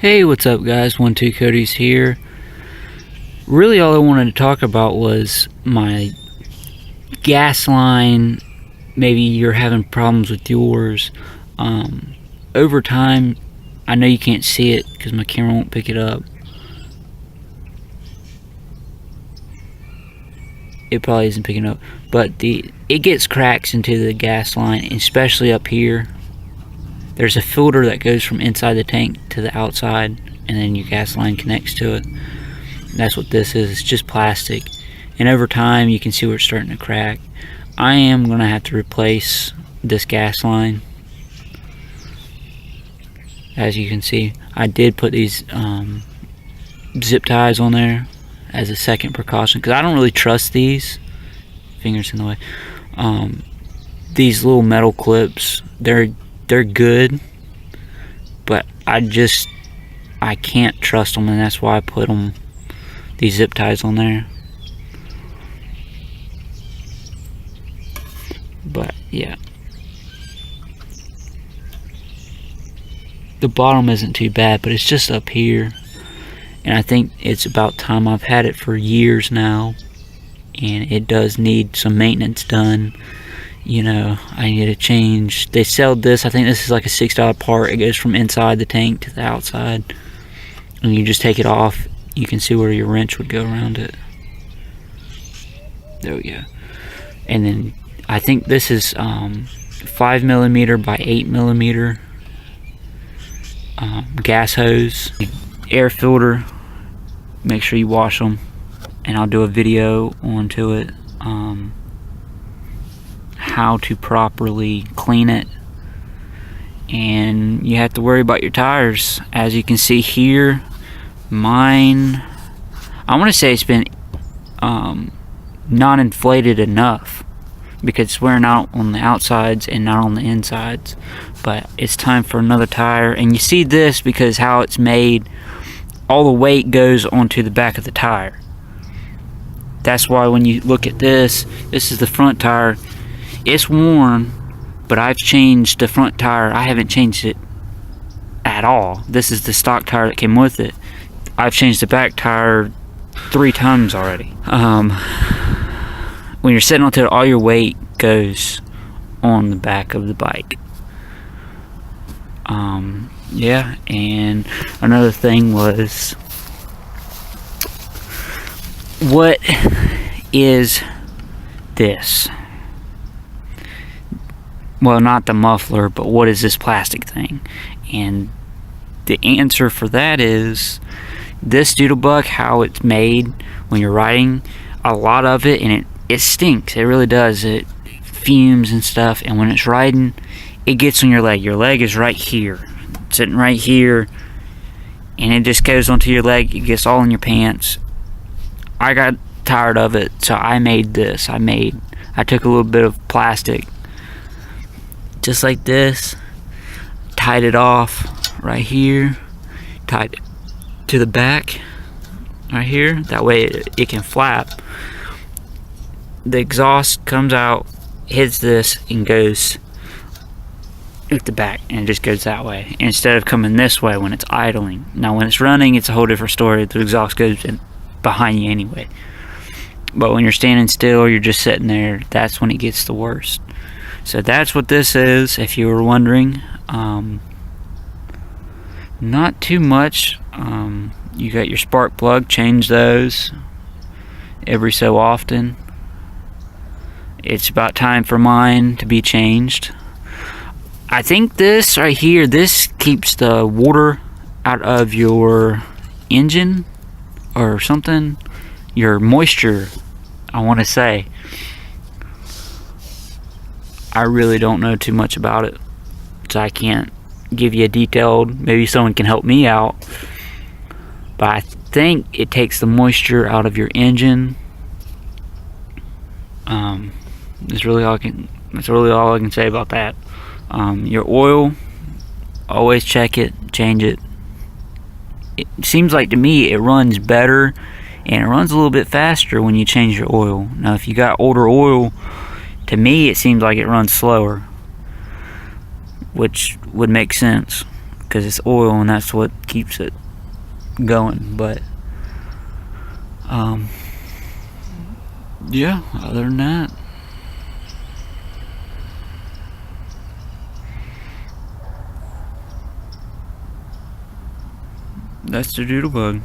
Hey, what's up guys? 12 Cody's here. Really all I wanted to talk about was my gas line. Maybe you're having problems with yours. Over time, I know you can't see it because my camera won't pick it up. It probably isn't picking up, but it gets cracks into the gas line, especially up here. There's a filter that goes from inside the tank to the outside, and then your gas line connects to it. That's what this is. It's just plastic, and over time you can see where it's starting to crack. I am gonna have to replace this gas line. As you can see, I did put these zip ties on there as a second precaution because I don't really trust these. Fingers in the way. These little metal clips, they're good, but I can't trust them, and that's why I put these zip ties on there. But yeah, the bottom isn't too bad, but it's just up here, and I think it's about time. I've had it for years now, and it does need some maintenance done. You know, I need to change. They sell this, I think this is like a $6 part. It goes from inside the tank to the outside, and you just take it off. You can see where your wrench would go around it. There we go. And then I think this is 5mm by 8mm gas hose, air filter. Make sure you wash them, and I'll do a video onto it. How to properly clean it, and you have to worry about your tires. As you can see here, mine, I want to say it's been not inflated enough because it's wearing out on the outsides and not on the insides. But it's time for another tire, and you see this because how it's made, all the weight goes onto the back of the tire. That's why when you look at this is the front tire. It's worn, but I've changed the front tire. I haven't changed it at all. This is the stock tire that came with it. I've changed the back tire 3 times already. When you're sitting onto it, all your weight goes on the back of the bike. Yeah, and another thing was, what is this? Well, not the muffler, but what is this plastic thing? And the answer for that is this doodle bug, how it's made when you're riding, a lot of it, and it stinks. It really does. It fumes and stuff, and when it's riding, it gets on your leg. Your leg is right here, sitting right here, and it just goes onto your leg. It gets all in your pants. I got tired of it, so I made this. I took a little bit of plastic, just like this, tied it off right here, tied it to the back right here. That way it can flap. The exhaust comes out, hits this, and goes at the back, and it just goes that way instead of coming this way when it's idling. Now when it's running, it's a whole different story. The exhaust goes in behind you anyway, but when you're standing still or you're just sitting there, that's when it gets the worst. So that's what this is, if you were wondering. Not too much. You got your spark plug, change those every so often. It's about time for mine to be changed. I think this right here, this keeps the water out of your engine or something, your moisture, I want to say. I really don't know too much about it, so I can't give you a detailed. Maybe someone can help me out, but I think it takes the moisture out of your engine. That's really all I can say about that. Your oil, always check it, change it. It seems like to me it runs better, and it runs a little bit faster when you change your oil. Now if you got older oil, to me it seems like it runs slower, which would make sense. because it's oil and that's what keeps it going. But yeah, other than that, that's the doodle bug.